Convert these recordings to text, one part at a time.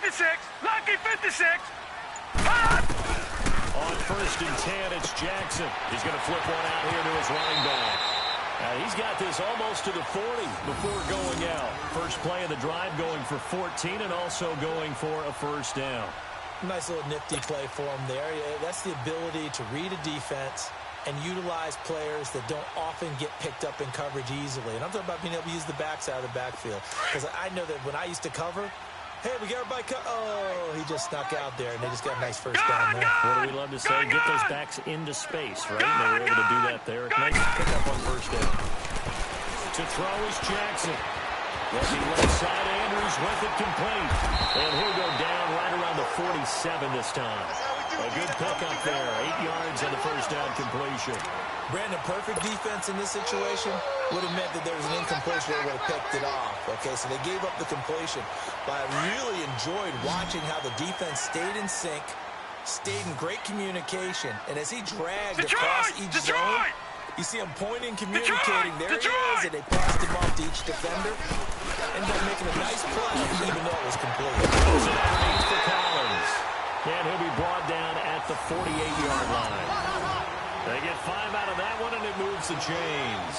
56. Lucky 56. On 1st and 10, it's Jackson. He's going to flip one out here to his running back. He's got this almost to the 40 before going out. First play of the drive going for 14 and also going for a first down. Nice little nifty play for him there. That's the ability to read a defense and utilize players that don't often get picked up in coverage easily. And I'm talking about being able to use the backside of the backfield. Because I know that when I used to cover, hey, we got everybody oh, he just snuck out there, and they just got a nice first down there. What do we love to say? Get those backs into space, right? They were able to do that there. Nice pickup on first down. To throw is Jackson. Looking left side, Andrews with it complete. And he'll go down right around the 47 this time. A good pickup there. 8 yards on the first down completion. Brandon, perfect defense in this situation would have meant that there was an incompletion that would have picked it off. Okay, so they gave up the completion. But I really enjoyed watching how the defense stayed in sync, stayed in great communication, and as he dragged across each zone, you see him pointing, communicating. There he is, and they passed him off to each defender. Ended up making a nice play, even though it was complete. For Collins. And he'll be brought down at the 48-yard line. They get 5 out of that one, and it moves the chains.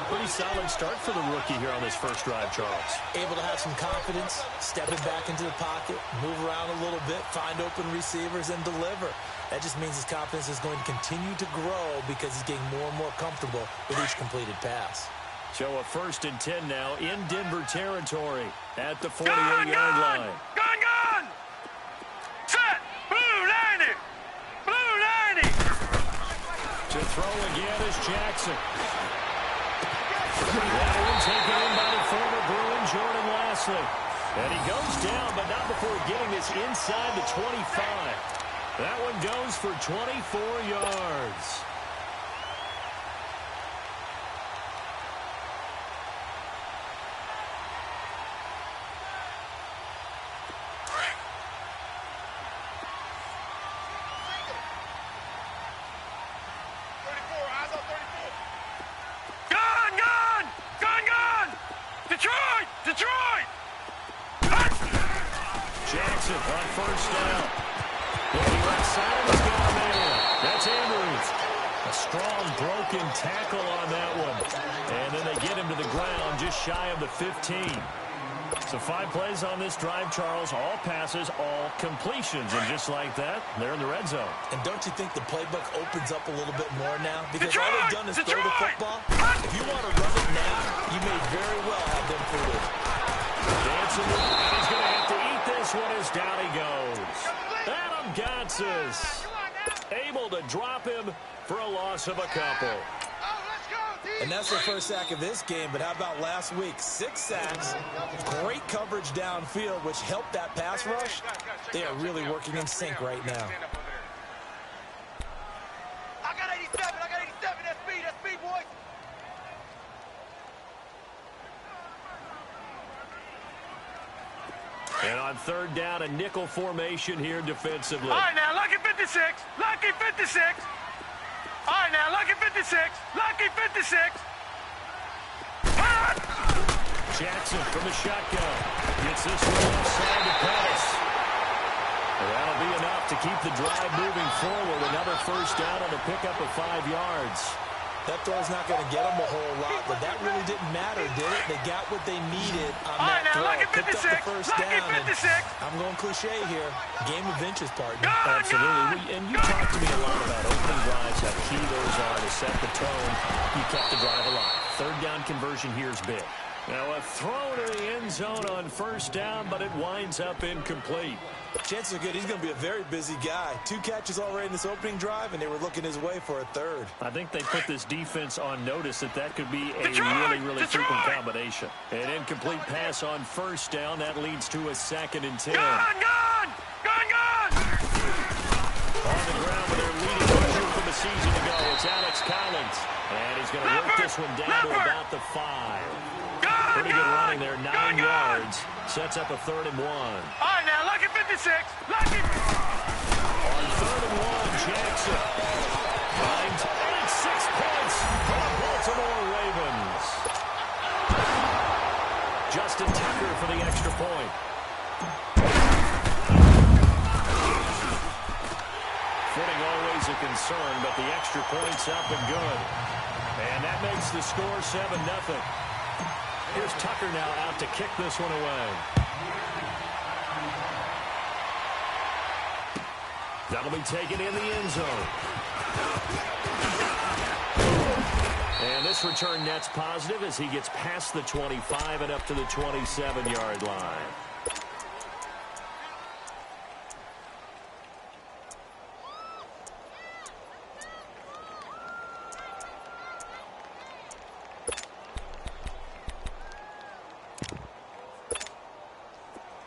Pretty solid start for the rookie here on this first drive, Charles. Able to have some confidence, stepping back into the pocket, move around a little bit, find open receivers, and deliver. That just means his confidence is going to continue to grow because he's getting more and more comfortable with each completed pass. So a 1st and 10 now in Denver territory at the 48-yard line. Gun! Set! Blue 90! Blue 90! To throw again is Jackson. That one taken in by the former Bruin, Jordan Lasley. And he goes down, but not before getting this inside the 25. That one goes for 24 yards. Detroit! Jackson on first down. Looking left side, he's got a man. That's Andrews. A strong broken tackle on that one. And then they get him to the ground just shy of the 15. So 5 plays on this drive, Charles. All passes, all completions. And just like that, they're in the red zone. And don't you think the playbook opens up a little bit more now? Because all they've done is throw the football. If you want to run it now, you may very well have them fooled. Dancing, and he's going to have to eat this one as down he goes. Adam Gotsis able to drop him for a loss of a couple. And that's the first sack of this game, but how about last week? 6 sacks, great coverage downfield, which helped that pass rush. They are really working in sync right now. I got 87, that's speed, boys. And on 3rd down, a nickel formation here defensively. All right, now, lucky 56, lucky 56. All right, now, lucky 56, lucky 56. Jackson from the shotgun. Gets this one outside to pass. And that'll be enough to keep the drive moving forward. Another first down on the pickup of 5 yards. That throw's not going to get them a whole lot, but that really didn't matter, did it? They got what they needed on that throw. Picked up the first down. I'm going cliche here. Game of inches, partner. Absolutely. And you talked to me a lot about opening drives, how key those are to set the tone. You kept the drive alive. 3rd down conversion here is big. Now a throw to the end zone on first down, but it winds up incomplete. Chances are good. He's going to be a very busy guy. 2 catches already in this opening drive, and they were looking his way for a 3rd. I think they put this defense on notice that could be a really frequent combination. An incomplete pass on first down. That leads to a 2nd and 10. Gun! On the ground with their leading rusher from the season to go. It's Alex Collins. And he's going to work this one down to about the 5. Pretty good running there, 9 yards. Sets up a 3rd and 1. All right, now, lucky 56. Lucky. On 3rd and 1, Jackson finds 6 points for the Baltimore Ravens. Justin Tucker for the extra point. concern, but the extra point's up and good. And that makes the score 7-0. Here's Tucker now out to kick this one away. That'll be taken in the end zone. And this return net's positive as he gets past the 25 and up to the 27-yard line.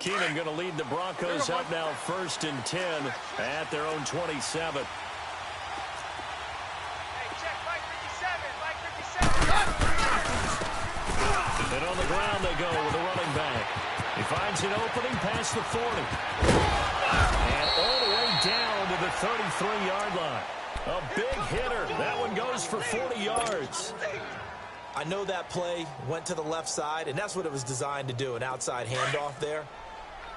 Keenum going to lead the Broncos up now 1st and 10 at their own 27. And on the ground they go with a running back. He finds an opening past the 40. And all the way down to the 33-yard line. A big hitter. That one goes for 40 yards. I know that play went to the left side, and that's what it was designed to do, an outside handoff there.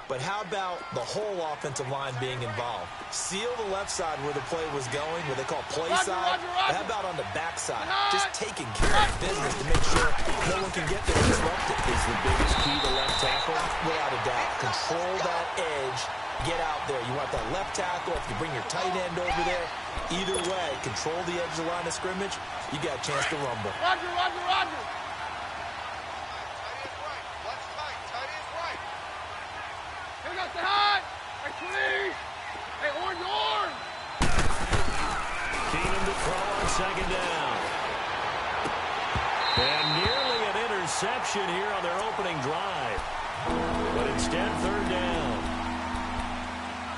But how about the whole offensive line being involved? Seal the left side where the play was going, what they call play side. But how about on the back side? Just taking care of business to make sure no one can get there and disrupt it. Is the biggest key to left tackle? Without a doubt. Control that edge. Get out there. You want that left tackle. If you bring your tight end over there, either way, control the edge of the line of scrimmage, you got a chance to rumble. Roger. Say hi! Hey, please! Hey, orange! Keenum to throw on 2nd down. And nearly an interception here on their opening drive. But instead, 3rd down.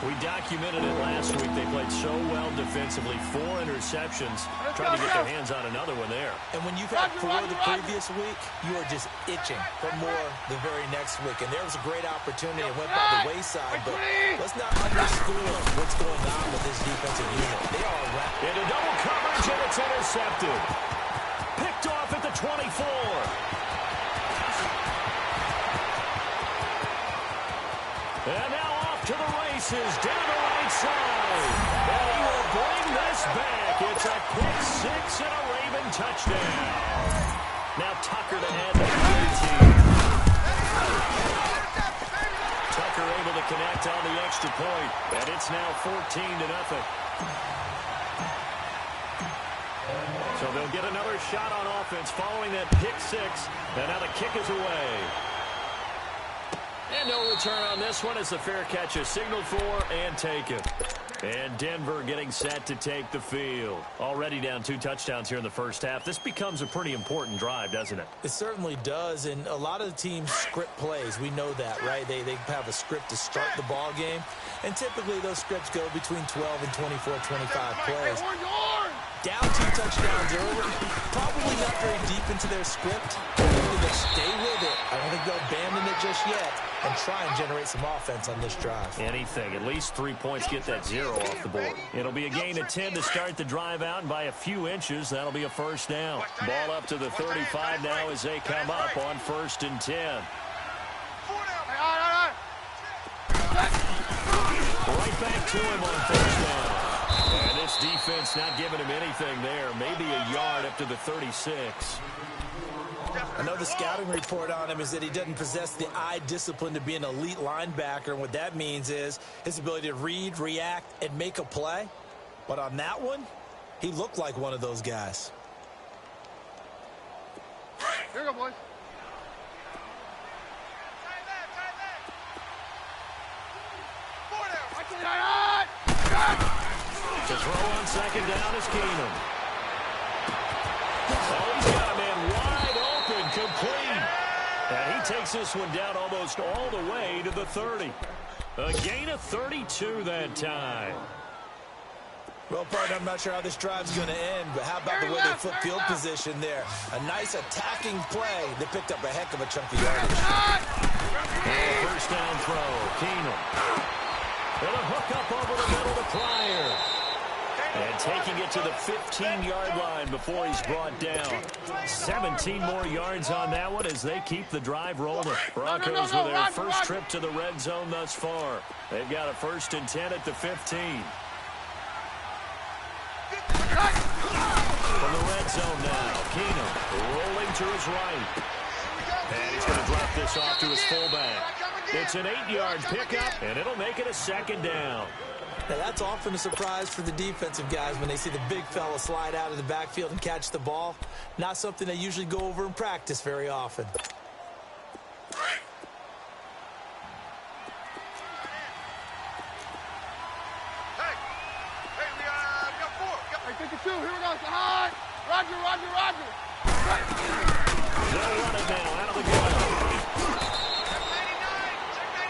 We documented it last week. They played so well defensively. 4 interceptions. Trying to get their hands on another one there. And when you've had 4 the previous week, you are just itching for more the very next week. And there was a great opportunity. It went by the wayside. But let's not underscore what's going on with this defensive unit. They are rapid. Into double coverage, and it's intercepted. Picked off at the 24. And now off to the races, down the right side. And he will bring this back. It's a pick 6 and a Raven touchdown. Now Tucker to add the 18. Tucker able to connect on the extra point. And it's now 14-0. So they'll get another shot on offense following that pick 6. And now the kick is away. And no return on this one as the fair catch is signaled for and taken. And Denver getting set to take the field. Already down 2 touchdowns here in the first half. This becomes a pretty important drive, doesn't it? It certainly does, and a lot of the teams script plays. We know that, right? They have a script to start the ball game, and typically those scripts go between 12 and 24, 25 plays. Down 2 touchdowns early, probably not very deep into their script. They'll stay with it. I don't think they'll abandon it just yet and try and generate some offense on this drive. Anything. At least 3 points get that 0 off the board. It'll be a gain of 10 to start the drive out, and by a few inches, that'll be a 1st down. Ball up to the 35 now as they come up on 1st and 10. Right back to him on 1st down. And this defense not giving him anything there. Maybe a yard up to the 36. I know the scouting report on him is that he doesn't possess the eye discipline to be an elite linebacker. And what that means is his ability to read, react, and make a play. But on that one, he looked like one of those guys. Here you go, boys. To throw on 2nd down is Keenum. Oh, he's got a man wide open, complete. And he takes this one down almost all the way to the 30. A gain of 32 that time. Well, partner, I'm not sure how this drive's going to end, but how about the way they flip field position there? A nice attacking play. They picked up a heck of a chunk of yardage. And 1st down throw, Keenum. And a hook up over the middle to Pryor. And taking it to the 15-yard line before he's brought down. 17 more yards on that one as they keep the drive rolling. Broncos with their first trip to the red zone thus far. They've got a 1st and 10 at the 15. From the red zone now, Keenum rolling to his right. And he's going to drop this off to his fullback. It's an 8-yard pickup, and it'll make it a second down. Now, that's often a surprise for the defensive guys when they see the big fella slide out of the backfield and catch the ball. Not something they usually go over in practice very often. Here we go. High. Roger. They'll run it now out of the gun.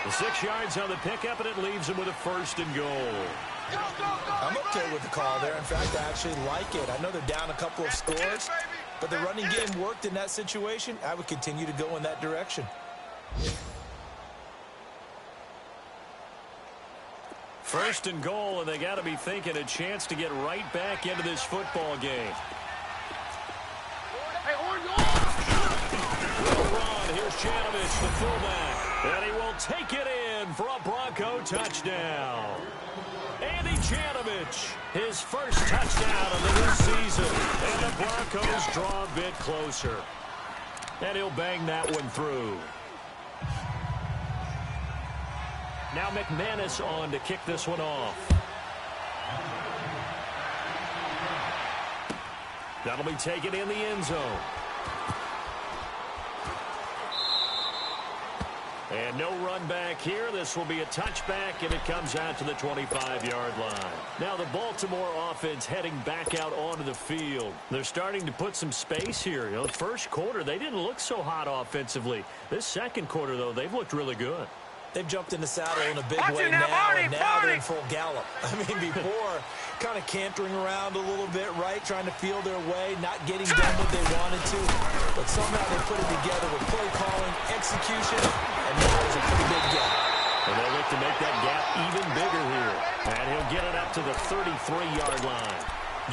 The 6 yards on the pickup, and it leaves them with a first and goal. I'm okay with the call there. In fact, I actually like it. I know they're down a couple of scores, but the running game worked in that situation. I would continue to go in that direction. First and goal, and they got to be thinking a chance to get right back into this football game. Hey, Orange! Well run. Here's Janovich, the fullback. And he will take it in for a Bronco touchdown. Andy Janovich, his first touchdown of the new season. And the Broncos draw a bit closer. And he'll bang that one through. Now McManus on to kick this one off. That'll be taken in the end zone. And no run back here. This will be a touchback, and it comes out to the 25-yard line. Now the Baltimore offense heading back out onto the field. They're starting to put some space here. You know, the first quarter, they didn't look so hot offensively. This second quarter, though, they've looked really good. They've jumped in the saddle in a big way now, and now they're in full gallop. I mean, before, kind of cantering around a little bit, right, trying to feel their way, not getting done what they wanted to, but somehow they put it together with play calling, execution, and now there's a pretty big gap. And they look to make that gap even bigger here. And he'll get it up to the 33-yard line.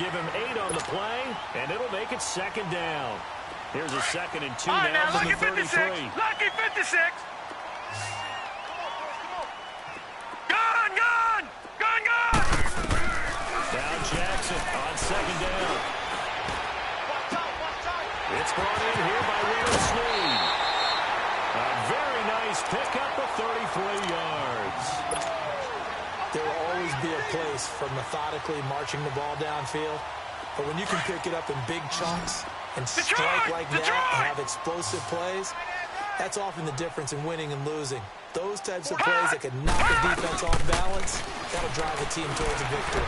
Give him 8 on the play, and it'll make it second down. Here's a 2nd and 2 now from the 33. Lucky 56. Down Jackson on second down. It's brought in here by Will Snead. A very nice pickup of 33 yards. There will always be a place for methodically marching the ball downfield, but when you can pick it up in big chunks and strike like that and have explosive plays, that's often the difference in winning and losing. Those types of plays that can knock the defense off balance, that'll drive the team towards a victory.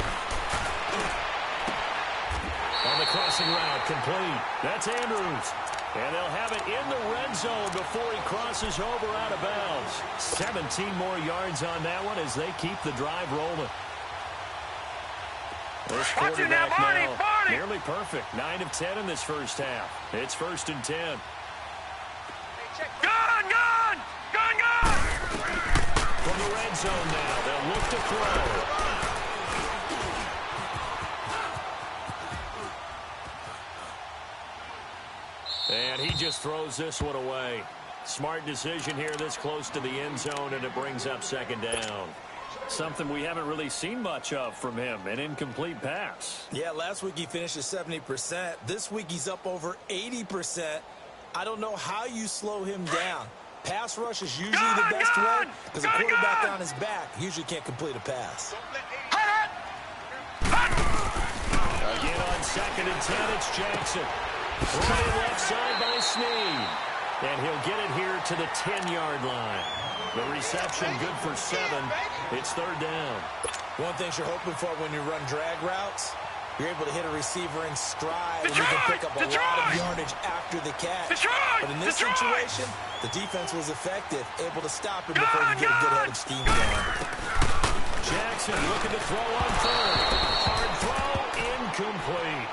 On the crossing route, complete. That's Andrews. And they'll have it in the red zone before he crosses over out of bounds. 17 more yards on that one as they keep the drive rolling. This quarterback now nearly perfect. 9 of 10 in this first half. It's 1st and 10. Gun! From the red zone now, they'll look to throw. And he just throws this one away. Smart decision here this close to the end zone, and it brings up second down. Something we haven't really seen much of from him, an incomplete pass. Yeah, last week he finished at 70%. This week he's up over 80%. I don't know how you slow him down. Pass rush is usually the best way because a quarterback on his back usually can't complete a pass. Again on 2nd and 10, it's Jackson. Running left side by Snead. And he'll get it here to the 10-yard line. The reception good for 7. It's 3rd down. One thing you're hoping for when you run drag routes, you're able to hit a receiver in stride and you can pick up a lot of yardage after the catch. But in this situation, the defense was effective, able to stop him before he could get a good head of steam going. Jackson looking to throw on 3rd. Hard throw, incomplete.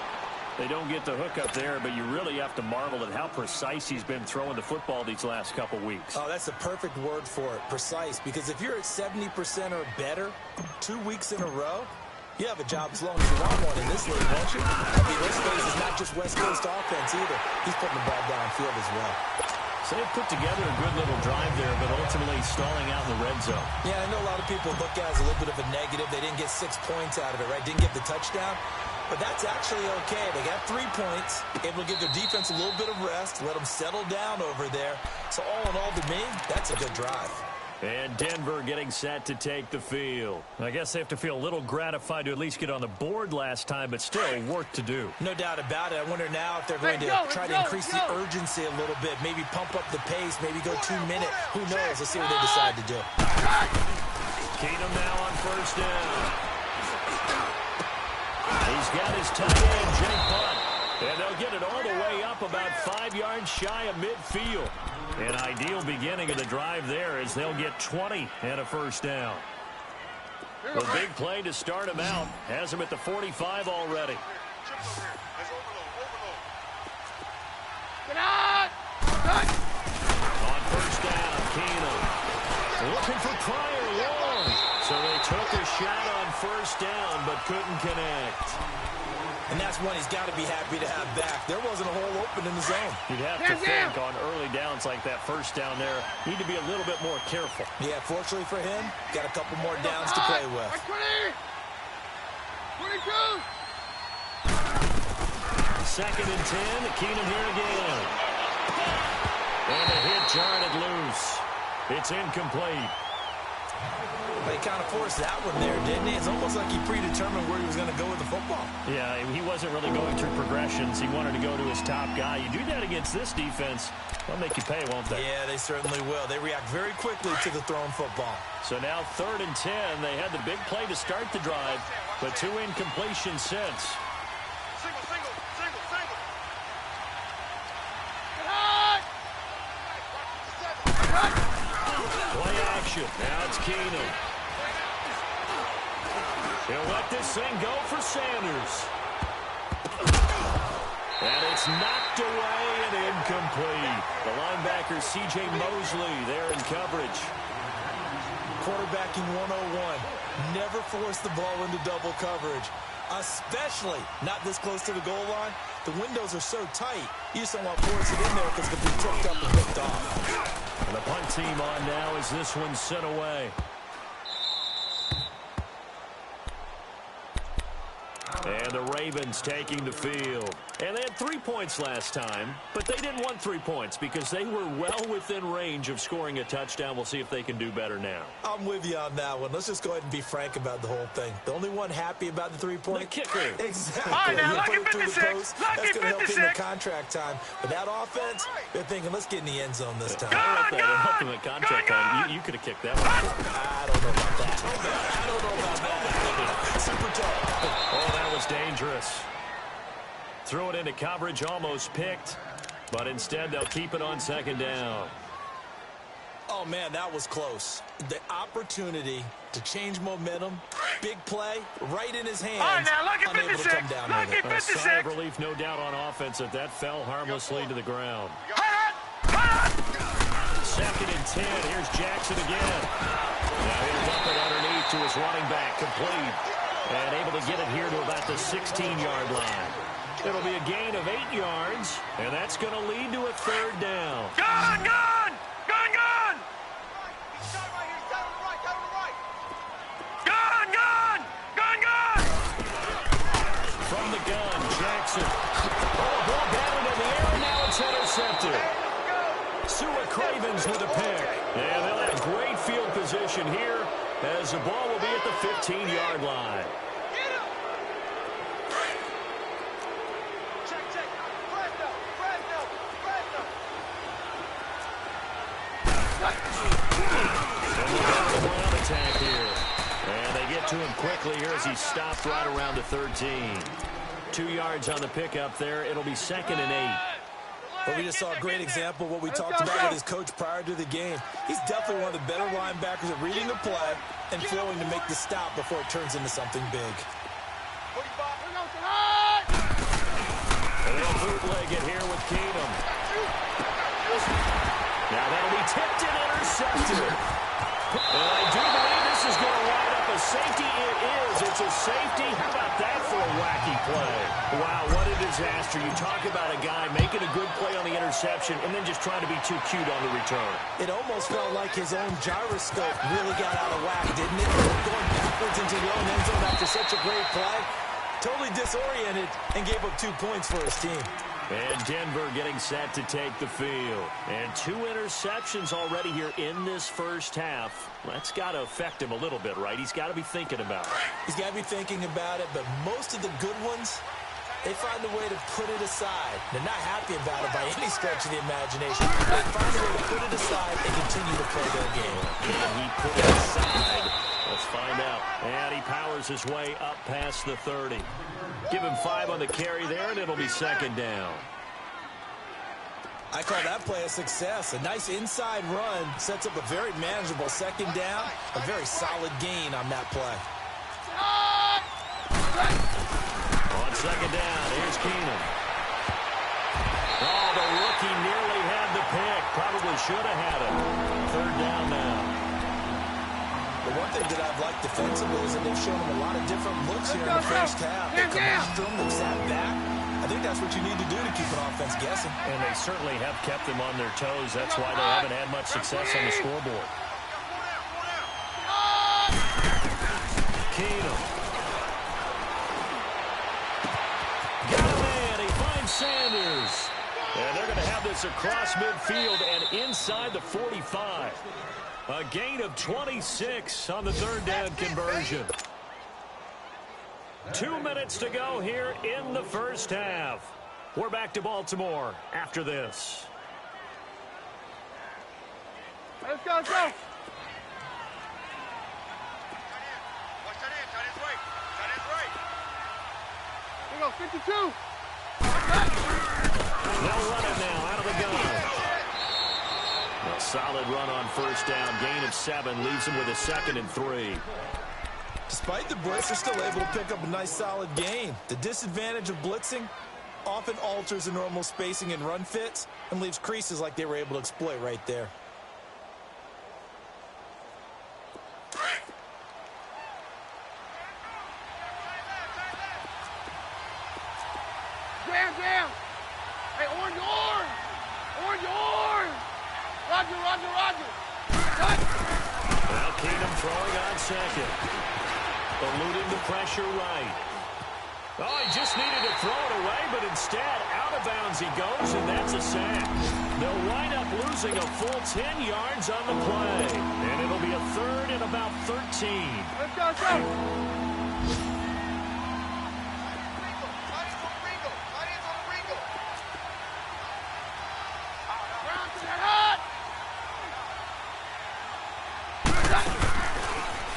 They don't get the hook up there, but you really have to marvel at how precise he's been throwing the football these last couple weeks. Oh, that's the perfect word for it, precise, because if you're at 70% or better 2 weeks in a row, you have a job as long as you want one in this league, don't you? I mean, let's face it, it's not just West Coast offense either. He's putting the ball downfield as well. So they've put together a good little drive there, but ultimately stalling out in the red zone. Yeah, I know a lot of people look at it as a little bit of a negative. They didn't get 6 points out of it, right? Didn't get the touchdown. But that's actually okay. They got 3 points, able to give their defense a little bit of rest, let them settle down over there. So all in all, to me, that's a good drive. And Denver getting set to take the field. I guess they have to feel a little gratified to at least get on the board last time, but still work to do. No doubt about it. I wonder now if they're going to try to increase the urgency a little bit, maybe pump up the pace, maybe go 2 minutes. Who knows? Let's see what they decide to do. Keenum now on first down. He's got his tight end, Jake Butt. And they'll get it all the way up about 5 yards shy of midfield. An ideal beginning of the drive there as they'll get 20 and a first down. A big play to start him out. Has him at the 45 already. On first down, Keenum. Looking for Pryor long. So they took a shot on first down but couldn't connect. And that's one he's got to be happy to have back. There wasn't a hole open in the zone. You'd have to think on early downs like that first down there, need to be a little bit more careful. Yeah, fortunately for him, got a couple more downs to play with. 22. Second and 10, Keenum here again. And a hit jarred it loose. It's incomplete. He kind of forced that one there, didn't he? It's almost like he predetermined where he was going to go with the football. Yeah, he wasn't really going through progressions. He wanted to go to his top guy. You do that against this defense, they'll make you pay, won't they? Yeah, they certainly will. They react very quickly to the thrown football. So now 3rd and 10. They had the big play to start the drive, but 2 incompletions since. Single. Play action. Now it's Keenum. He'll let this thing go for Sanders. And it's knocked away and incomplete. The linebacker, C.J. Mosley, there in coverage. Quarterbacking 101. Never force the ball into double coverage, especially not this close to the goal line. The windows are so tight, you just don't want to force it in there because it could be tripped up and picked off. And the punt team on now as this one's sent away. And the Ravens taking the field. And they had 3 points last time, but they didn't want 3 points because they were well within range of scoring a touchdown. We'll see if they can do better now. I'm with you on that one. Let's just go ahead and be frank about the whole thing. The only one happy about the 3-point? The kicker. Exactly. All right, now, You lucky put it through the 56. post, Lucky that's going to help in the 56. contract time. But that offense, they're thinking, let's get in the end zone this time. I don't know if that helped them at contract time. You could have kicked that one. I don't know about that. I don't know about that. Super tough. Oh, that was dangerous. Threw it into coverage, almost picked, but instead they'll keep it on 2nd down. Oh, man, that was close. The opportunity to change momentum, big play, right in his hands. All right, now, lucky unable 56. to come down with it. A sigh of relief, no doubt, on offense that that fell harmlessly to the ground. 2nd and 10. Here's Jackson again. Now he'll dump it underneath to his running back, complete, and able to get it here to about the 16-yard line. It'll be a gain of 8 yards, and that's going to lead to a 3rd down. Gone! From the gun, Jackson. Oh, ball batted in the air, and now it's intercepted. Sua Cravens with a pick. And they'll have great field position here as the ball will be at the 15-yard line. Attack here. And they get to him quickly here as he stopped right around the 13. 2 yards on the pickup there. It'll be 2nd and 8. But we just saw a great example of what we talked about with his coach prior to the game. He's definitely one of the better linebackers at reading the play and flowing to make the stop before it turns into something big. And they'll bootleg it here with Keenum. Now that'll be tipped and intercepted. And I do believe this is going to wind up a safety. It is. It's a safety. How about that for a wacky play? Wow, what a disaster. You talk about a guy making a good play on the interception and then just trying to be too cute on the return. It almost felt like his own gyroscope really got out of whack, didn't it? Going backwards into your own end zone after such a great play. Totally disoriented and gave up 2 points for his team. And Denver getting set to take the field. And 2 interceptions already here in this first half. That's got to affect him a little bit, right? He's got to be thinking about it. He's got to be thinking about it, but most of the good ones, they find a way to put it aside. They're not happy about it by any stretch of the imagination. They find a way to put it aside and continue to play their game. Can he put it aside? Let's find out. And he powers his way up past the 30. Give him 5 on the carry there, and it'll be second down. I call that play a success. A nice inside run sets up a very manageable second down. A very solid gain on that play. On second down, here's Keenum. Oh, the rookie nearly had the pick. Probably should have had it. Third down now. The one thing that I've liked defensively is that they've shown him a lot of different looks here in the first half. They come after him, they've sat back. I think that's what you need to do to keep an offense guessing. And they certainly have kept them on their toes. That's why they haven't had much success on the scoreboard. Keenum. Got a man. He finds Sanders. And they're going to have this across midfield and inside the 45. A gain of 26 on the third down conversion. 2 minutes to go here in the first half. We're back to Baltimore after this. Let's go, let's go. Watch that in, tight end's right. Tight end's right. Here we go, 52. They'll run it now out of the gun. A solid run on first down. Gain of 7 leaves him with a 2nd and 3. Despite the blitz, they're still able to pick up a nice solid gain. The disadvantage of blitzing often alters the normal spacing and run fits and leaves creases like they were able to exploit right there. Jam, jam. Hey, orange, orange. Orange, orange. Roger, roger, roger. Cut. Now Keenum throwing on second. Eluding the pressure right. Oh, he just needed to throw it away, but instead, out of bounds he goes, and that's a sack. They'll wind up losing a full 10 yards on the play. And it'll be a 3rd and about 13. Let's go, let's go.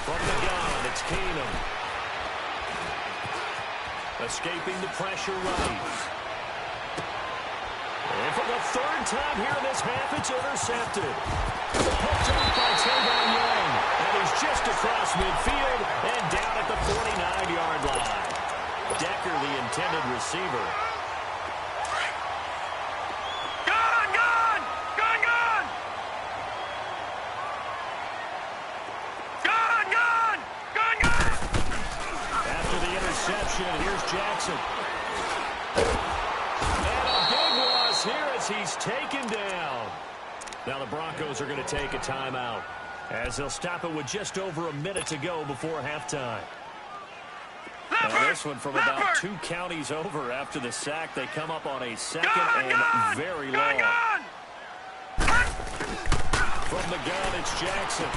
From the gun, it's Keenum. Escaping the pressure right. And for the 3rd time here in this half, it's intercepted. Picked off by Tavon Young. And he's just across midfield and down at the 49-yard line. Decker, the intended receiver. Gun, gun. Gun, gun. Gun, gun. Gun, gun. After the interception, here's Jackson. And a big loss here as he's taken down. Now the Broncos are going to take a timeout as they'll stop it with just over a minute to go before halftime. Now this one from about 2 counties over after the sack. They come up on a 2nd and very long. From the gun, it's Jackson.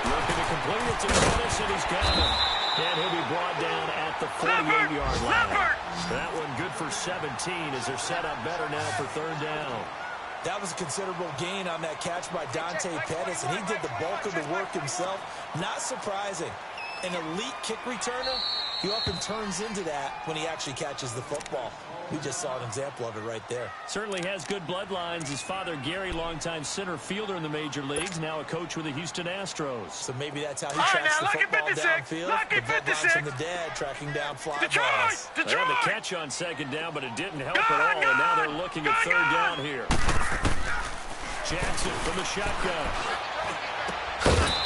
Looking to complete it to Dennis, and he's got it. And he'll be brought down at the 48-yard line. That one good for 17 as they're set up better now for 3rd down. That was a considerable gain on that catch by Dante Pettis, and he did the bulk of the work himself. Not surprising. An elite kick returner, he often turns into that when he actually catches the football. We just saw an example of it right there. Certainly has good bloodlines. His father, Gary, longtime center fielder in the major leagues, now a coach with the Houston Astros. So maybe that's how he tracks the football downfield. The bloodlines from the dad tracking down fly balls. They had the catch on 2nd down, but it didn't help at all, and now they're looking at 3rd down here. Jackson from the shotgun.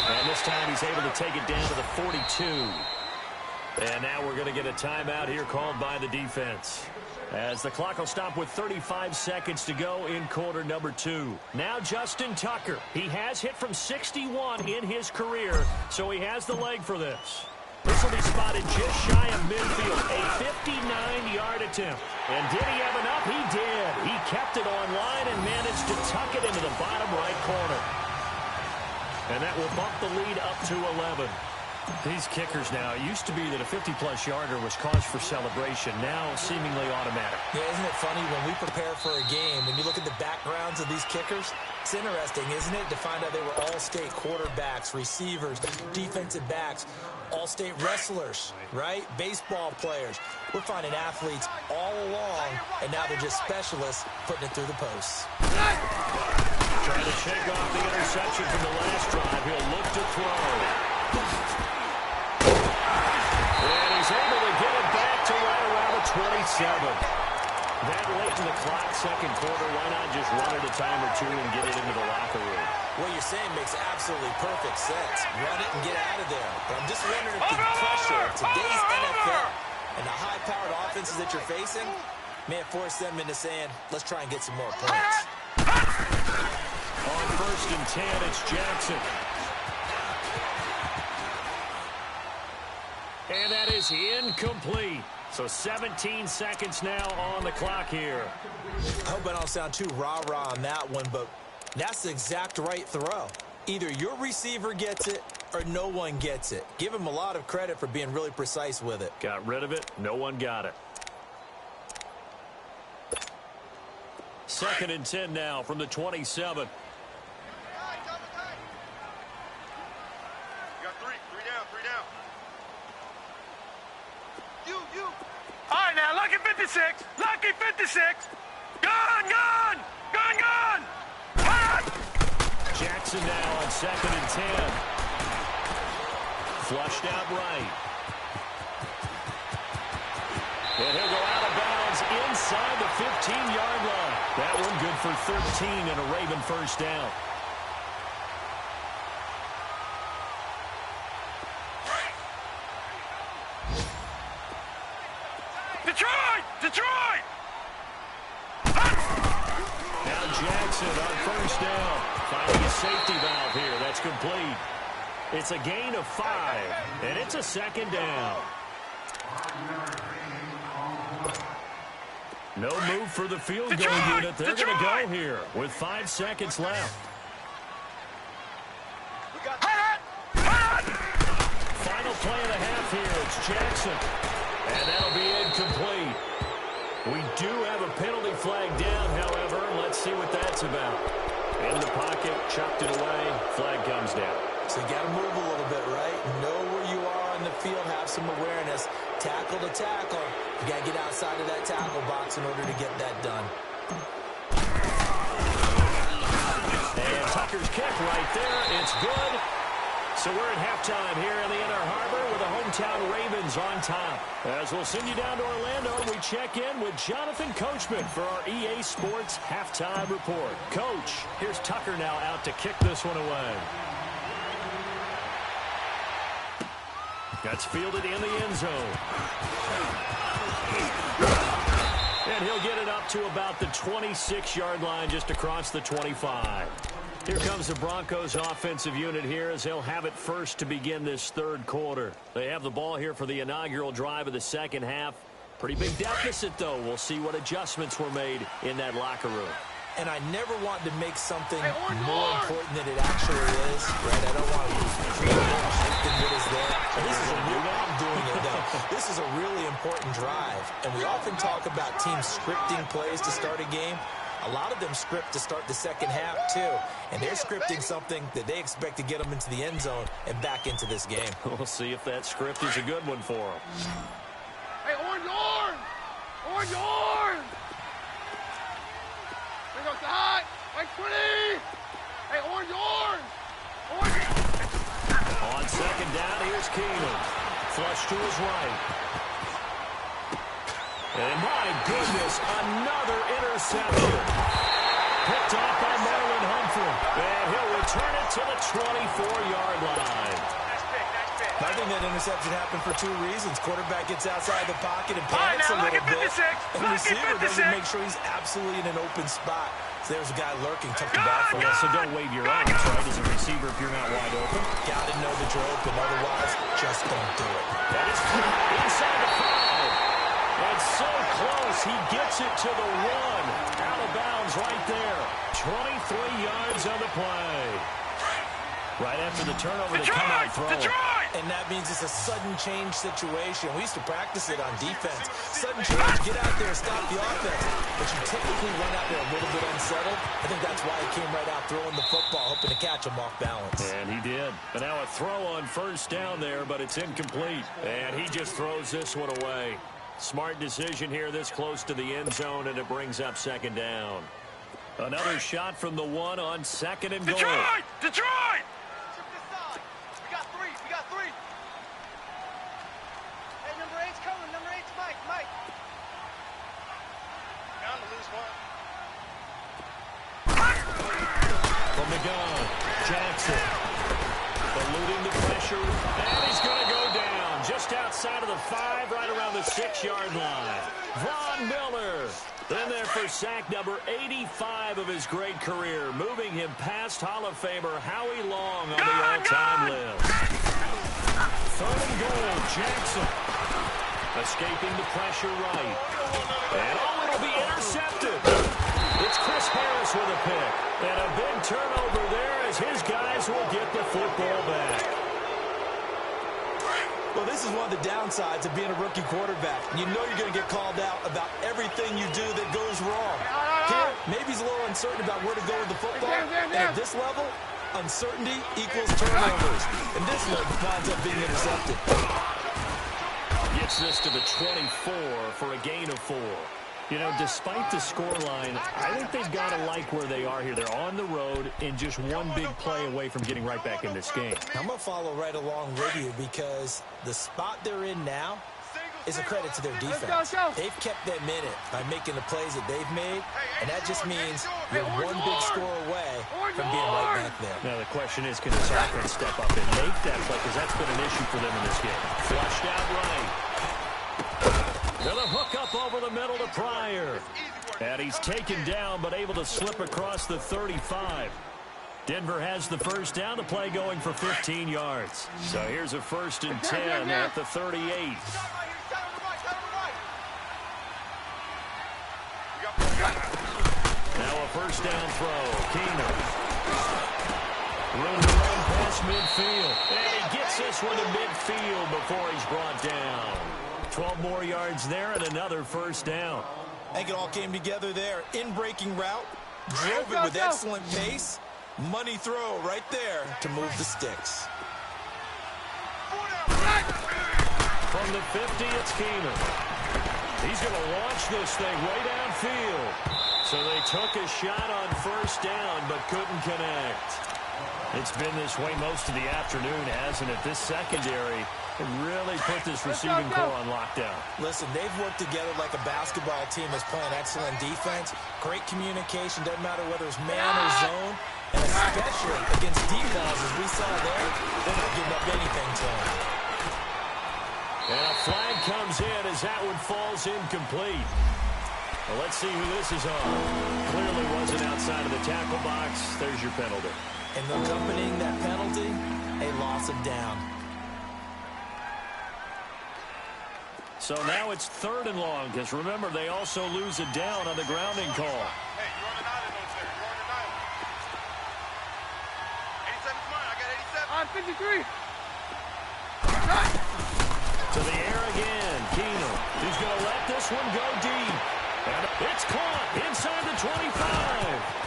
And this time he's able to take it down to the 42. And now we're going to get a timeout here called by the defense, as the clock will stop with 35 seconds to go in quarter number 2. Now Justin Tucker. He has hit from 61 in his career, so he has the leg for this. This will be spotted just shy of midfield. A 59-yard attempt. And did he have enough? He did. He kept it on line and managed to tuck it into the bottom right corner. And that will bump the lead up to 11. These kickers now, it used to be that a 50-plus yarder was cause for celebration. Now seemingly automatic. Yeah, isn't it funny when we prepare for a game, when you look at the backgrounds of these kickers, it's interesting, isn't it, to find out they were all-state quarterbacks, receivers, defensive backs, all-state wrestlers, right? Baseball players. We're finding athletes all along, and now they're just specialists putting it through the posts. Trying to shake off the interception from the last drive. He'll look to throw. And he's able to get it back to right around the 27. That late in the clock, second quarter, why not just run it a time or two and get it into the locker room? What you're saying makes absolutely perfect sense. Run it and get out of there. But I'm just wondering if the pressure of today's NFL and the high-powered offenses that you're facing may have forced them into saying, let's try and get some more points. On 1st and 10, it's Jackson. And that is incomplete. So 17 seconds now on the clock here. I hope I don't sound too rah-rah on that one, but that's the exact right throw. Either your receiver gets it or no one gets it. Give him a lot of credit for being really precise with it. Got rid of it. No one got it. 2nd and 10 now from the 27. You got three down, three down. You. All right, now, lucky 56. Lucky 56. Gone. Hot. Jackson now on 2nd and 10. Flushed out right. And he'll go out of bounds inside the 15-yard line. That one good for 13 and a Raven first down. Detroit! Now Jackson on first down. Finding a safety valve here. That's complete. It's a gain of 5, and it's a 2nd down. No move for the field goal unit. They're going to go here with 5 seconds left. Final play of the half here. It's Jackson. And that'll be incomplete. We do have a penalty flag down, however. Let's see what that's about. In the pocket, chucked it away. Flag comes down. So you got to move a little bit, right? Know where you are on the field. Have some awareness. Tackle to tackle. You got to get outside of that tackle box in order to get that done. And Tucker's kick right there. It's good. So we're at halftime here in the Inner Harbor with the hometown Ravens on top. As we'll send you down to Orlando, we check in with Jonathan Coachman for our EA Sports Halftime Report. Coach, here's Tucker now out to kick this one away. That's fielded in the end zone. And he'll get it up to about the 26-yard line just across the 25. Here comes the Broncos offensive unit here as they'll have it first to begin this third quarter. They have the ball here for the inaugural drive of the second half. Pretty big deficit, though. We'll see what adjustments were made in that locker room. And I never want to make something more important than it actually is, right? I don't want to than what is there. And this is a real, I'm doing it, though. This is a really important drive. And we often talk about teams scripting plays to start a game. A lot of them script to start the second half, too. And they're scripting something that they expect to get them into the end zone and back into this game. We'll see if that script is a good one for them. Hey, orange! Orange! Here goes the high. Like 20. Hey, orange! On second down, here's Keenan. Flush to his right. And my goodness, another interception. Picked off by Marlon Humphrey. And he'll return it to the 24-yard line. I think that interception happened for 2 reasons. Quarterback gets outside the pocket and panics a little bit. And the receiver doesn't make sure he's absolutely in an open spot. So there's a guy lurking, tough to bat for. Yeah, so don't wave your arms, right, as a receiver if you're not wide open. Got to know that you're open, otherwise, just don't do it. That is inside the 5. It's so close, he gets it to the 1. Out of bounds right there. 23 yards on the play. Right after the turnover, they come out throw. And that means it's a sudden change situation. We used to practice it on defense. Sudden change, get out there, stop the offense. But you typically run out there a little bit unsettled. I think that's why he came right out throwing the football, hoping to catch him off balance. And he did. But now a throw on first down there, but it's incomplete. And he just throws this one away. Smart decision here this close to the end zone, and it brings up second down. Another shot from the 1 on 2nd and goal. Detroit! Detroit! From the gun, Jackson eluding the pressure, and he's going to go down just outside of the 5, right around the 6-yard line. Von Miller in there for sack number 85 of his great career, moving him past Hall of Famer Howie Long on the all-time list. 3rd and goal, Jackson escaping the pressure right. And it'll be intercepted. It's Chris Harris with a pick. And a big turnover there as his guys will get the football back. Well, this is one of the downsides of being a rookie quarterback. You know you're going to get called out about everything you do that goes wrong. Here, maybe he's a little uncertain about where to go with the football. And at this level, uncertainty equals turnovers. And this one winds up being intercepted. Gets this to the 24 for a gain of 4. You know, despite the scoreline, I think they've got to like where they are here. They're on the road and just one big play away from getting right back in this game. I'm going to follow right along with you because the spot they're in now is a credit to their defense. They've kept them in it by making the plays that they've made, and that just means you're one big score away from being right back there. Now the question is, can this offense step up and make that play? Because that's been an issue for them in this game. Flushed out right. With a hook up over the middle to Pryor. And he's taken down, but able to slip across the 35. Denver has the first down, the play going for 15 yards. So here's a 1st and 10 at the 38. Now a first down throw. Keener. Room to run past midfield. And he gets this one to midfield before he's brought down. 12 more yards there and another first down. I think it all came together there. In-breaking route. Drove it with excellent pace. Money throw right there to move the sticks. From the 50, it's Keener. He's going to launch this thing way downfield. So they took a shot on first down, but couldn't connect. It's been this way most of the afternoon, hasn't it? This secondary really put this receiving core on lockdown. Listen, they've worked together like a basketball team that's playing excellent defense. Great communication, doesn't matter whether it's man or zone. And especially against deep balls, as we saw there, they're not giving up anything to them. And a flag comes in as that one falls incomplete. Well, let's see who this is on. Clearly wasn't outside of the tackle box. There's your penalty. And accompanying that penalty, a loss of down. So now it's 3rd and long, because remember, they also lose a down on the grounding call. Hey, you're on an island over there. You're on an island. 87's mine. I got 87. I'm 53. To the air again. Keener. He's going to let this one go deep. And it's caught inside the 25.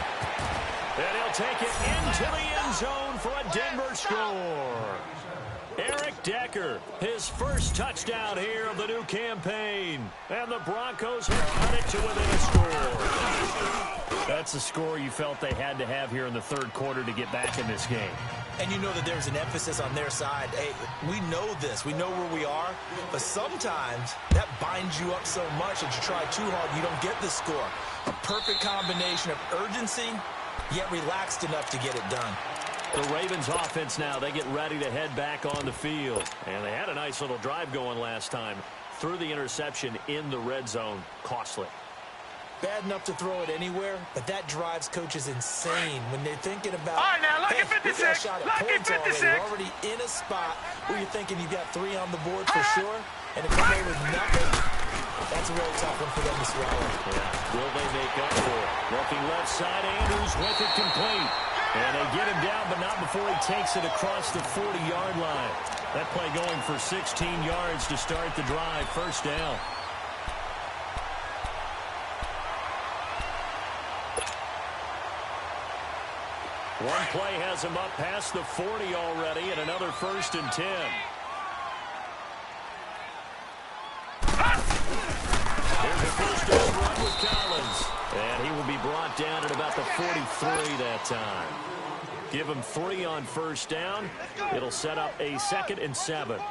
And he'll take it into the end zone for a Denver score. Eric Decker, his first touchdown here of the new campaign. And the Broncos have cut it to within a score. That's a score you felt they had to have here in the 3rd quarter to get back in this game. And you know that there's an emphasis on their side. Hey, we know this. We know where we are. But sometimes that binds you up so much that you try too hard and you don't get the score. A perfect combination of urgency, yet relaxed enough to get it done. The Ravens offense now, they get ready to head back on the field. And they had a nice little drive going last time. Threw the interception in the red zone. Costly. Bad enough to throw it anywhere, but that drives coaches insane when they're thinking about, All right, now, lucky hey, we 56. got a shot at Lucky points already. 56. We're already in a spot where you're thinking you've got 3 on the board for sure, and to come away with nothing, that's a really tough one for them to swallow. Yeah. Will they make up for it? Looking left side, Andrews with it complete. And they get him down, but not before he takes it across the 40-yard line. That play going for 16 yards to start the drive. First down. One play has him up past the 40 already, and another 1st and 10. Here's a first down run with Collins. And he will be brought down at about the 43 that time. Give him 3 on first down. It'll set up a 2nd and 7. All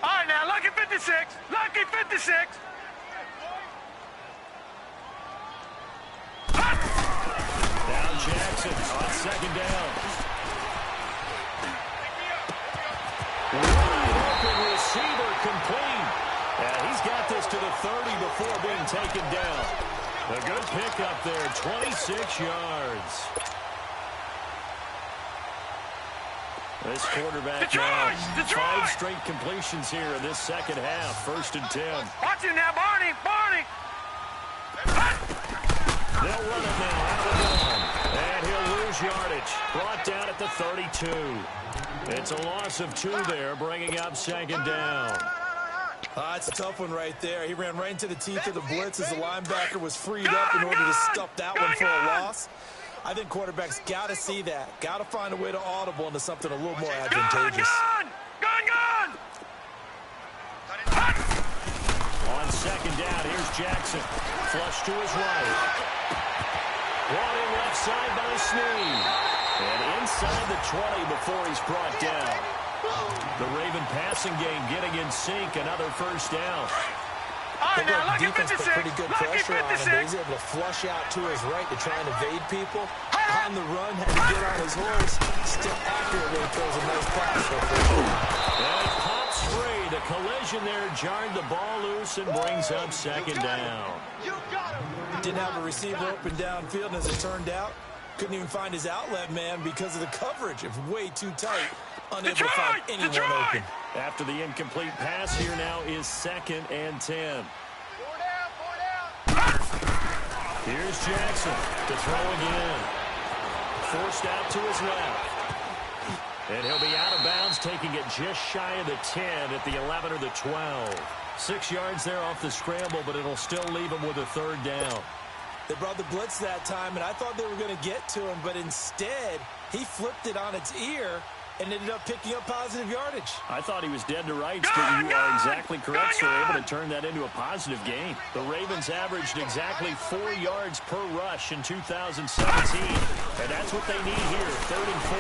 right, now, lucky 56. Lucky 56. Down Jackson on 2nd down. Wide open receiver complete. And he's got this to the 30 before being taken down. A good pickup there, 26 yards. This quarterback now, 5 straight completions here in this second half. 1st and 10. Watch it now, Barney. Barney. They'll run it now out of the gun. And he'll lose yardage. Brought down at the 32. It's a loss of 2 there, bringing up 2nd down. It's a tough one right there. He ran right into the teeth of the blitz as the linebacker was freed up in order to stuff that one for a loss. I think quarterbacks got to see that. Got to find a way to audible into something a little more advantageous. Gun! On 2nd down, here's Jackson. Flush to his right. Brought in left side by Snead. And inside the 20 before he's brought down. The Raven passing game getting in sync. Another 1st down. They let the defense put pretty good pressure on him, but he's able to flush out to his right to try and evade people. On the run, had to get on his horse. Still accurately throws a nice pass for a first down. And he pops free. The collision there jarred the ball loose and brings up 2nd down. Didn't have a receiver open downfield, and as it turned out, couldn't even find his outlet man because of the coverage. It was way too tight. Unable to find anyone open. After the incomplete pass, here now is 2nd and 10. 4 down. Here's Jackson to throw again. Forced out to his left. And he'll be out of bounds, taking it just shy of the 10 at the 11 or the 12. 6 yards there off the scramble, but it'll still leave him with a 3rd down. They brought the blitz that time, and I thought they were going to get to him, but instead, he flipped it on its ear and ended up picking up positive yardage. I thought he was dead to rights, but you are exactly correct, sir. Able to turn that into a positive gain. The Ravens averaged exactly 4 yards per rush in 2017, and that's what they need here, 3rd and 4.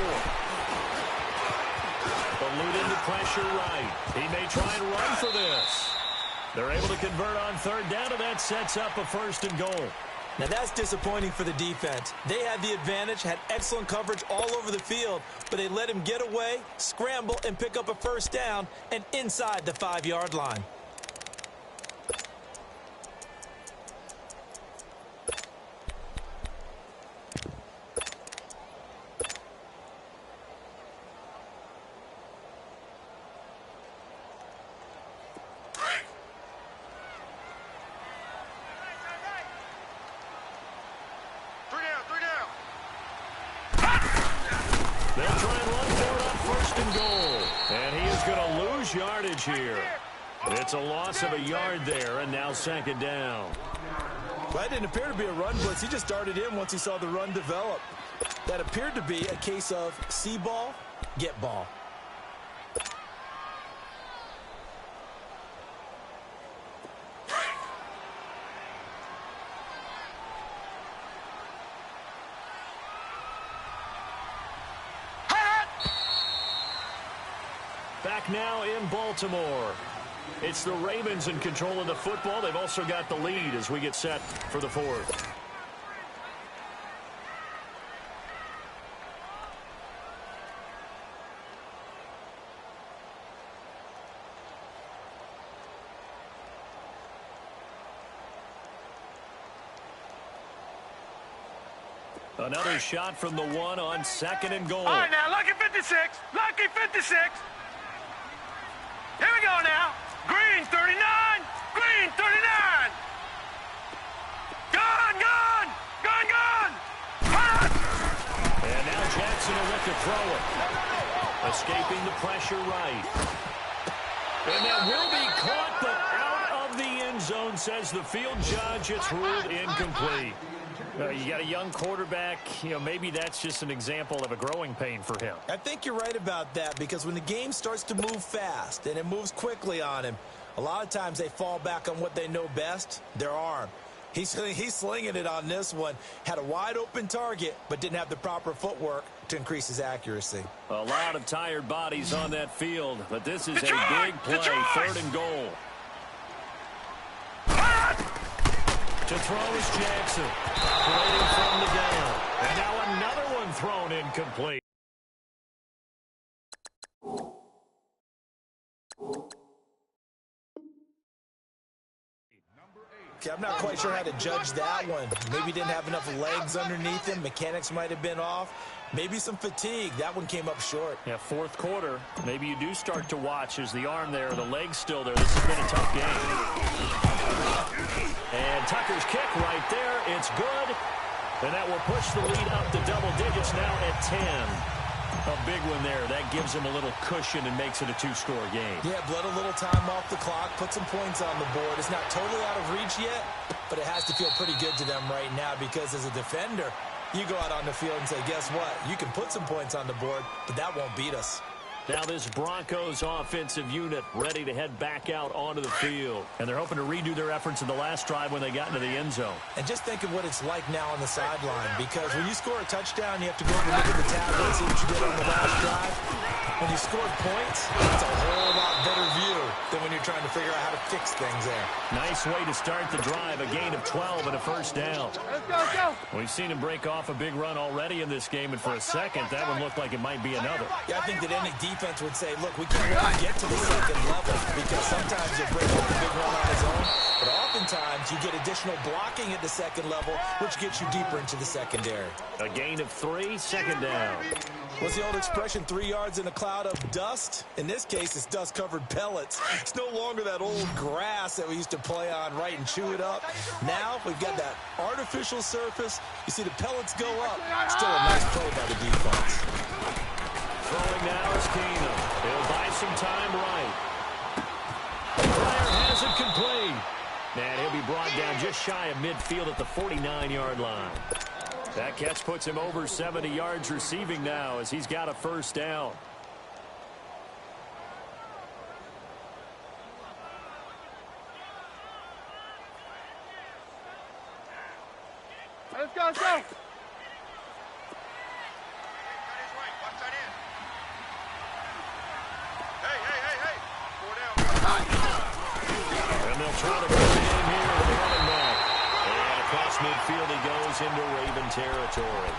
Elude into pressure right. He may try and run for this. They're able to convert on 3rd down, and that sets up a 1st and goal. Now, that's disappointing for the defense. They had the advantage, had excellent coverage all over the field, but they let him get away, scramble, and pick up a 1st down, and inside the 5-yard line. Yardage here. It's a loss of a yard there, and now 2nd down. Well, that didn't appear to be a run blitz. He just darted in once he saw the run develop. That appeared to be a case of see ball, get ball. Back now in Baltimore. It's the Ravens in control of the football. They've also got the lead as we get set for the 4th. Another shot from the one on 2nd and goal. All right, now, lucky 56. Lucky 56. Here we go now. Green 39. Green 39. Gone, gone. Gone, gone. Hot. And now Jackson will look to throw it. Escaping the pressure right. And that will be caught, but out of the end zone, says the field judge. It's ruled incomplete. You got a young quarterback. Maybe that's just an example of a growing pain for him. I think you're right about that, because when the game starts to move fast and it moves quickly on him, a lot of times they fall back on what they know best, their arm. He's slinging it on this one. Had a wide-open target, but didn't have the proper footwork to increase his accuracy. A lot of tired bodies on that field, but this is Detroit! a big play, Detroit! 3rd and goal. To throw is Jackson. Operating from the down. And now another one thrown incomplete. Okay, I'm not quite sure how to judge that one. Maybe didn't have enough legs underneath him. Mechanics might have been off. Maybe some fatigue. That one came up short. Yeah, 4th quarter. Maybe you do start to watch as the arm there, the leg's still there. This has been a tough game. And Tucker's kick right there. It's good. And that will push the lead up to double digits now at 10. A big one there. That gives him a little cushion and makes it a 2-score game. Yeah, bled a little time off the clock, put some points on the board. It's not totally out of reach yet, but it has to feel pretty good to them right now, because as a defender, you go out on the field and say, guess what? You can put some points on the board, but that won't beat us. Now this Broncos offensive unit ready to head back out onto the field. And they're hoping to redo their efforts in the last drive when they got into the end zone. And just think of what it's like now on the sideline, because when you score a touchdown, you have to go over and look at the tablet and see what you did on the last drive. When you scored points, it's a whole lot better view than when you're trying to figure out how to fix things there. Nice way to start the drive, a gain of 12 and a 1st down. Let's go, let's go. We've seen him break off a big run already in this game, and for a second, that one looked like it might be another. Yeah, I think that any defense would say, look, we can't really get to the 2nd level, because sometimes you'll break off a big run on his own, but oftentimes you get additional blocking at the 2nd level, which gets you deeper into the secondary. A gain of 3, 2nd down. What's the old expression, 3 yards in a cloud of dust? In this case, it's dust-covered pellets. It's no longer that old grass that we used to play on, right, and chew it up. Now we've got that artificial surface. You see the pellets go up. Still a nice play by the defense. Throwing now is Keenum. He'll buy some time right. Flyer has it complete. And he'll be brought down just shy of midfield at the 49-yard line. That catch puts him over 70 yards receiving now as he's got a 1st down. Let's go, let's go. Got his right. Watch that in. Hey, hey, hey, hey. 4 down. And they'll try to bring it in here with the running back. And across midfield he goes into Raven territory.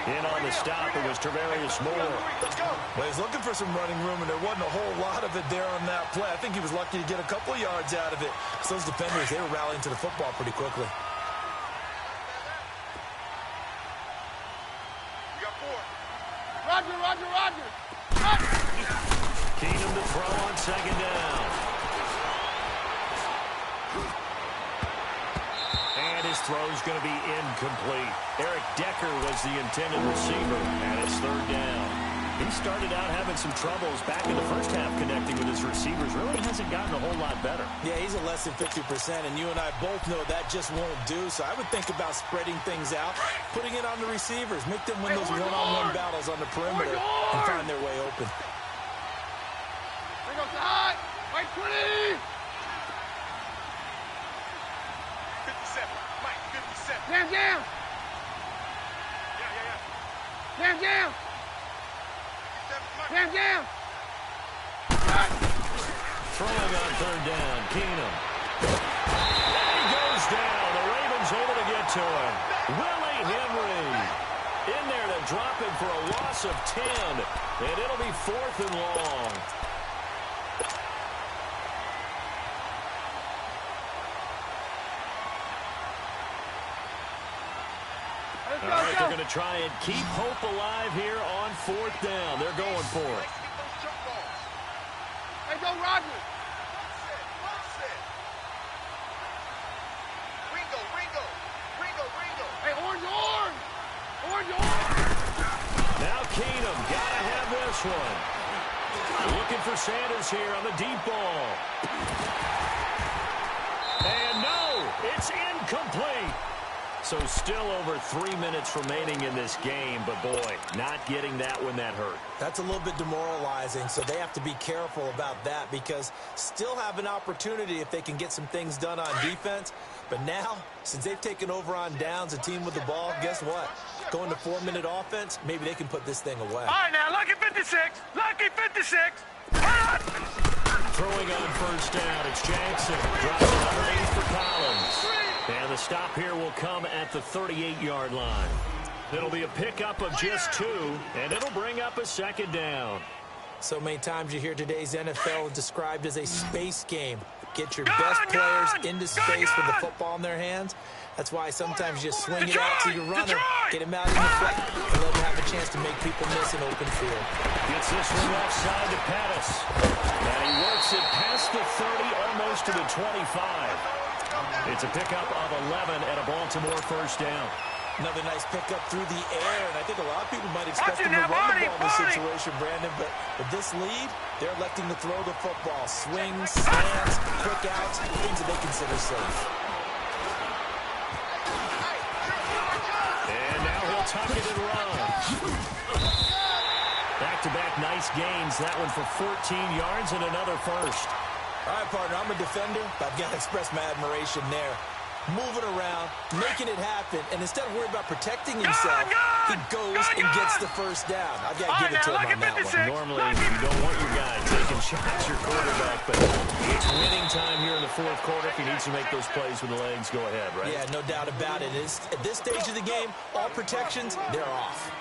In on the stop, it was Travarius Moore. Let's go. Well, he's looking for some running room, and there wasn't a whole lot of it there on that play. I think he was lucky to get a couple yards out of it. So those defenders, they were rallying to the football pretty quickly. We got 4. Roger, roger, roger. Keenum to throw on 2nd down. And his throw's going to be incomplete. Eric Decker was the intended receiver, and it's 3rd down. He started out having some troubles back in the first half connecting with his receivers. Really hasn't gotten a whole lot better. Yeah, he's at less than 50%, and you and I both know that just won't do. So I would think about spreading things out, putting it on the receivers, make them win those one-on-one battles on the perimeter and find their way open. Bring up the high. White 20. 57. Mike, 57. Jam, jam. Yeah. Jam, jam. 57. Mike. Jam, jam. Throwing on 3rd down, Keenum. And he goes down. The Ravens able to get to him. Willie Henry in there to drop him for a loss of 10. And it'll be 4th and long. All right, they're going to try and keep hope alive here on 4th down. They're going for it. Hey, go Roger. Hey, orange. Now Keenum, gotta have this one. Looking for Sanders here on the deep ball. And no, it's incomplete. So still over 3 minutes remaining in this game, but boy, not getting that when that hurt. That's a little bit demoralizing, so they have to be careful about that because still have an opportunity if they can get some things done on defense. But now, since they've taken over on downs, a team with the ball, guess what? Going to 4-minute offense, maybe they can put this thing away. All right, now, lucky 56. Lucky 56. Throwing on 1st down, it's Jackson. Drops it underneath for Collins. And the stop here will come at the 38-yard line. It'll be a pickup of just 2, and it'll bring up a 2nd down. So many times you hear today's NFL described as a space game. Get your best players into space with the football in their hands. That's why sometimes you just swing it out to your runner, get him out in the flat, and let him have a chance to make people miss an open field. Gets this one left side to Pettis. Now he works it past the 30, almost to the 25. It's a pickup of 11 and a Baltimore 1st down. Another nice pickup through the air, and I think a lot of people might expect him to run the ball in this situation, Brandon, but with this lead, they're electing to throw the football. Swings, slants, quick outs, things that they consider safe. And now he'll tuck it and run. Back-to-back nice gains. That one for 14 yards and another 1st. All right, partner, I'm a defender, but I've got to express my admiration there. Moving around, making it happen, and instead of worrying about protecting himself, he goes and gets the 1st down. I've got to give it to him on that one. Normally, you don't want your guy taking shots, your quarterback, but it's winning time here in the 4th quarter. If he needs to make those plays with the legs, go ahead, right? Yeah, no doubt about it. At this stage of the game, all protections, they're off.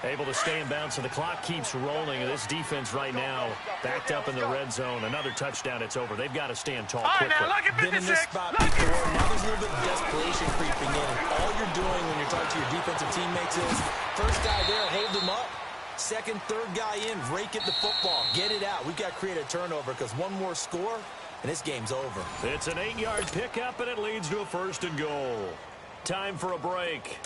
Able to stay in bounds, so the clock keeps rolling. And this defense right now backed up in the red zone. Another touchdown, it's over. They've got to stand tall quickly. Been in this spot before. Now there's a little bit of desperation creeping in. All you're doing when you're talking to your defensive teammates is, first guy there, hold him up. Second, third guy in, rake at the football. Get it out. We've got to create a turnover because one more score, and this game's over. It's an 8-yard pickup, and it leads to a 1st and goal. Time for a break.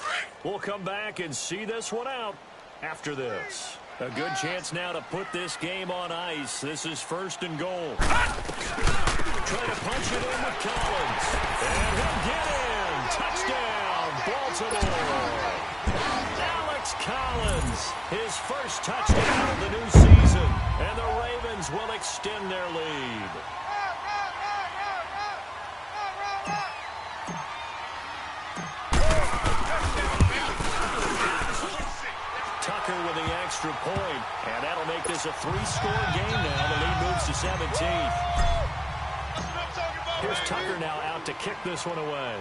We'll come back and see this one out. After this, a good chance now to put this game on ice. This is 1st and goal. Trying to punch it in with Collins. And he'll get in. Touchdown, Baltimore. Alex Collins, his 1st touchdown of the new season. And the Ravens will extend their lead. Tucker with the extra point, and that'll make this a 3-score game now. The lead moves to 17. Here's Tucker now out to kick this one away.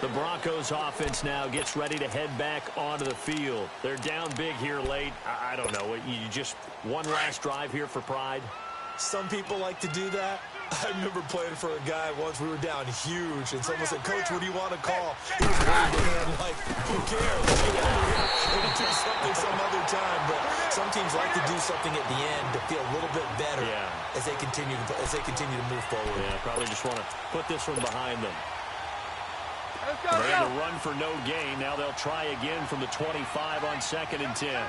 The Broncos offense now gets ready to head back onto the field. They're down big here late. I don't know. You just one last drive here for pride? Some people like to do that. I remember playing for a guy once. We were down huge, and someone said, "Coach, what do you want to call?" He was waving the hand like, "Who cares? We'll do something some other time." But some teams like to do something at the end to feel a little bit better as they continue to move forward. Yeah, probably just want to put this one behind them. They had to run for no gain. Now they'll try again from the 25 on 2nd and 10.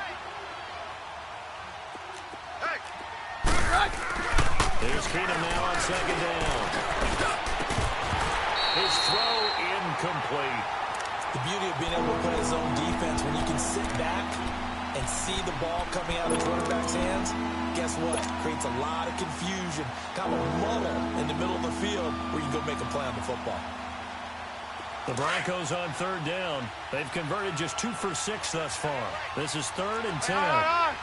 Here's Keenum now on 2nd down. His throw incomplete. The beauty of being able to play his own defense, when you can sit back and see the ball coming out of the quarterback's hands, guess what? Creates a lot of confusion, kind of a muddle in the middle of the field where you can go make a play on the football. The Broncos on 3rd down. They've converted just 2 for 6 thus far. This is 3rd and 10.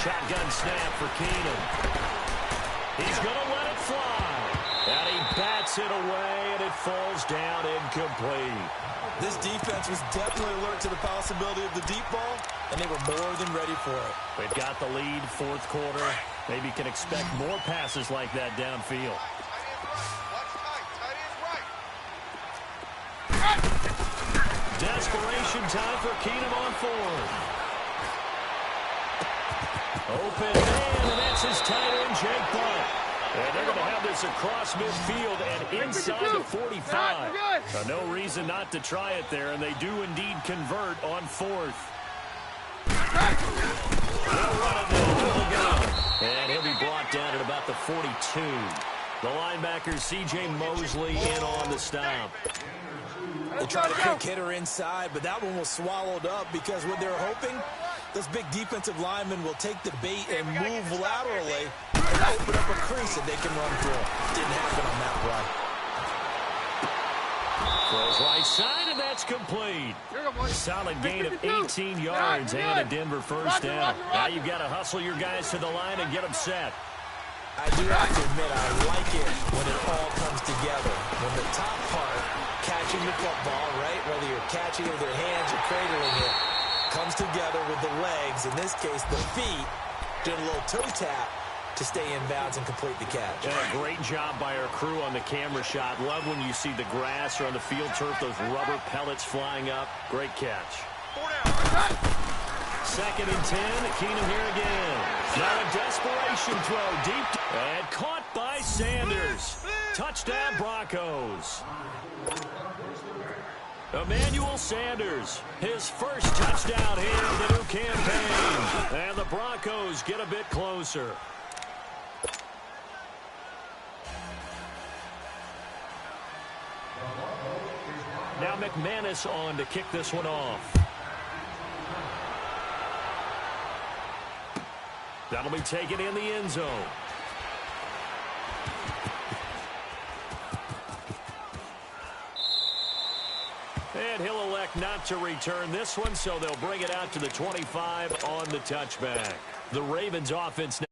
Shotgun snap for Keenum. He's going to let it fly. And he bats it away, and it falls down incomplete. This defense was definitely alert to the possibility of the deep ball, and they were more than ready for it. They've got the lead, fourth quarter. Maybe can expect more passes like that downfield. Desperation time for Keenum on fourth. Open man, and that's his tight end, Jake Butt. And they're going to have this across midfield and inside the 45. No reason not to try it there, and they do indeed convert on fourth. They'll run it now. And he'll be brought down at about the 42. The linebacker, C.J. Mosley, in on the stop. They try to quick hitter inside, but that one was swallowed up because what they're hoping, those big defensive linemen will take the bait and move laterally and open up a crease that they can run through. Didn't happen on that play. Throws right side, and that's complete. Solid gain of 18 yards and a Denver first down. Now you've got to hustle your guys to the line and get them set. I do have to admit, I like it when it all comes together. When the top part, catching the football, right, whether you're catching it with your hands or cradling it, comes together with the legs, in this case the feet, doing a little toe tap to stay in bounds and complete the catch. Yeah, great job by our crew on the camera shot. Love when you see the grass or on the field turf, those rubber pellets flying up. Great catch. 2nd and 10, Keenum here again. Now a desperation throw deep, and caught by Sanders. Touchdown, Broncos. Emmanuel Sanders, his first touchdown here in the new campaign. And the Broncos get a bit closer. Now McManus on to kick this one off. That'll be taken in the end zone. And he'll elect not to return this one, so they'll bring it out to the 25 on the touchback. The Ravens offense now.